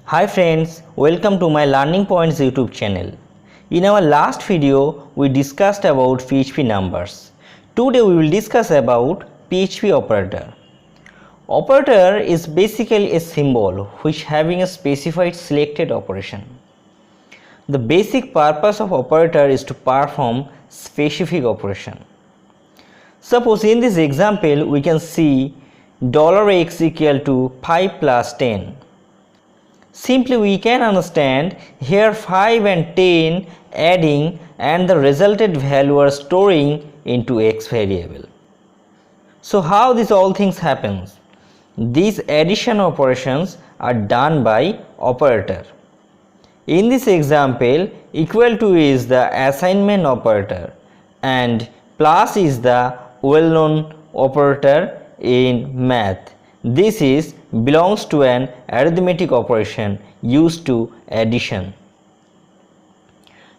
Hi friends, welcome to my Learning Points YouTube channel. In our last video, we discussed about PHP numbers. Today we will discuss about PHP operator. Operator is basically a symbol which having a specified selected operation. The basic purpose of operator is to perform specific operation. Suppose in this example we can see $x equal to 5 plus 10. Simply we can understand here 5 and 10 adding and the resulted value are storing into x variable. So how this all things happens? These addition operations are done by operator. In this example, equal to is the assignment operator and plus is the well-known operator in math. This is belongs to an arithmetic operation used to addition.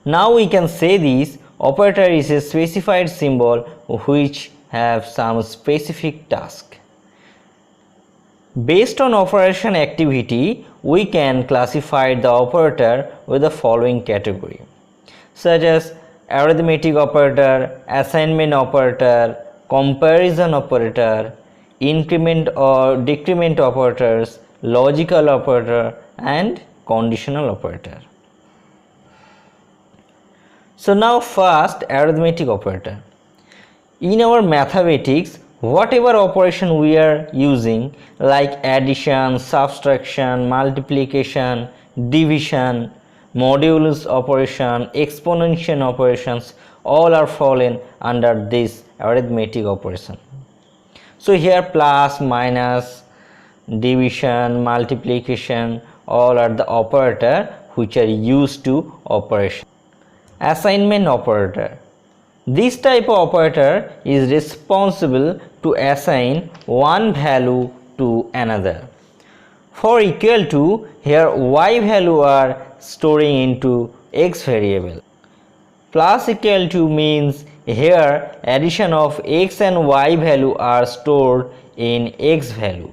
Now we can say this operator is a specified symbol which have some specific task. Based on operation activity, we can classify the operator with the following category, such as arithmetic operator, assignment operator, comparison operator, increment or decrement operators, logical operator and conditional operator. So now first arithmetic operator. In our mathematics, whatever operation we are using like addition, subtraction, multiplication, division, modulus operation, exponential operations, all are fallen under this arithmetic operation. So here plus, minus, division, multiplication, all are the operator which are used to operation. Assignment operator. This type of operator is responsible to assign one value to another. For equal to, here y value are storing into x variable. Plus equal to means here addition of x and y value are stored in x value.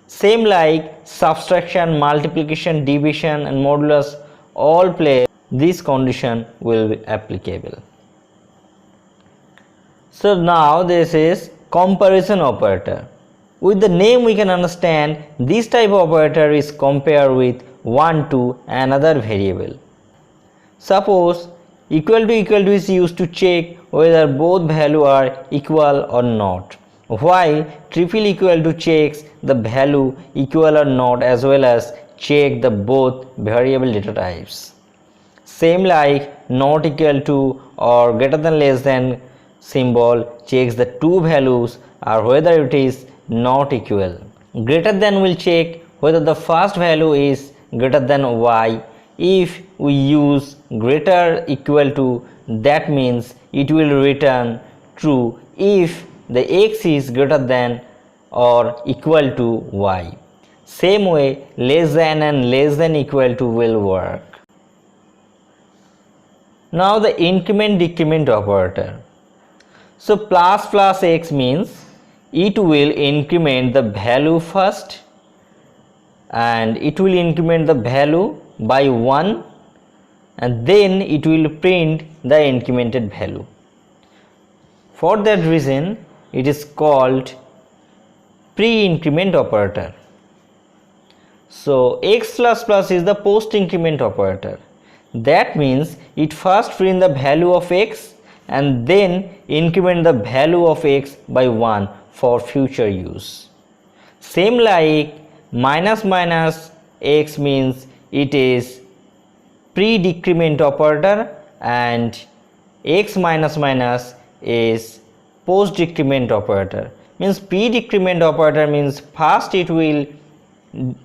Same like subtraction, multiplication, division and modulus all play, this condition will be applicable. So now this is comparison operator. With the name we can understand this type of operator is compare with one to another variable. Suppose equal to is used to check whether both value are equal or not, while triple equal to checks the value equal or not as well as check the both variable data types. Same like not equal to or greater than less than symbol checks the two values or whether it is not equal. Greater than will check whether the first value is greater than y. If we use greater equal to, that means it will return true if the x is greater than or equal to y. Same way less than and less than equal to will work. Now the increment decrement operator. So plus x means it will increment the value first and it will increment the value by 1 and then it will print the incremented value. For that reason it is called pre-increment operator. So x plus plus is the post increment operator. That means it first print the value of x and then increment the value of x by 1 for future use. Same like minus x means it is pre-decrement operator and x minus is post-decrement operator. Means pre-decrement operator means first it will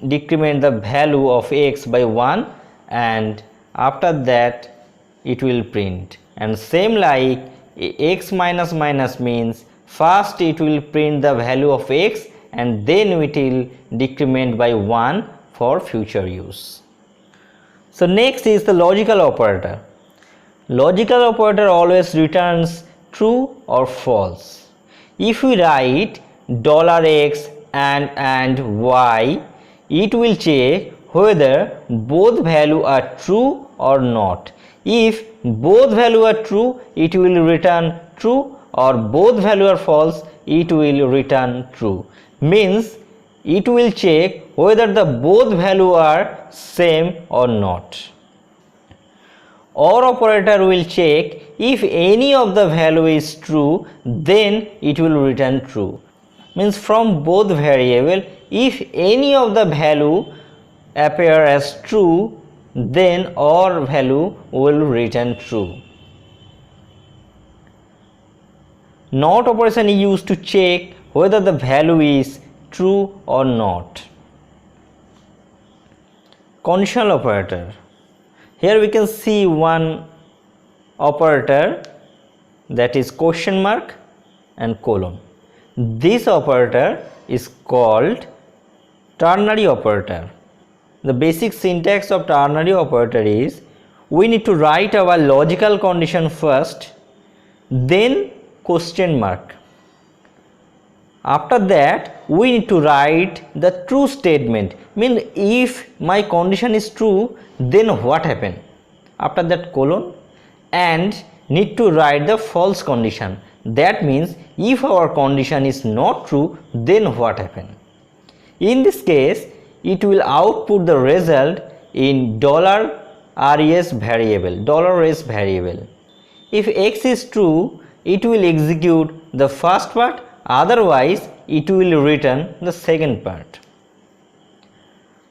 decrement the value of x by 1 and after that it will print. And same like x minus means first it will print the value of x and then it will decrement by 1 for future use. So next is the logical operator. Logical operator always returns true or false. If we write $x and y, it will check whether both value are true or not. If both value are true, it will return true, or both value are false, it will return true. Means it will check whether the both value are same or not. OR operator will check if any of the value is true, then it will return true. Means from both variable, if any of the value appear as true, then OR value will return true. NOT operation is used to check whether the value is true or not. Conditional operator. Here we can see one operator, that is question mark and colon. This operator is called ternary operator. The basic syntax of ternary operator is, we need to write our logical condition first, then question mark. After that we need to write the true statement, mean if my condition is true, then what happen. After that colon, and need to write the false condition, that means if our condition is not true, then what happen. In this case it will output the result in $res variable. If x is true, it will execute the first part, otherwise it will return the second part.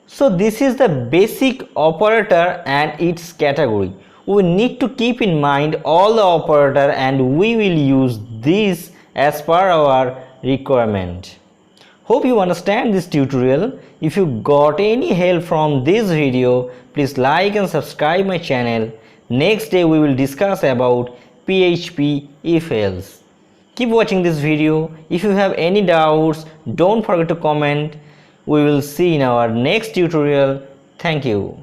So this is the basic operator and its category. We need to keep in mind all the operator, and we will use this as per our requirement. Hope you understand this tutorial. If you got any help from this video, please like and subscribe my channel. Next day we will discuss about PHP if else. Keep watching this video. If you have any doubts, don't forget to comment. We will see in our next tutorial. Thank you.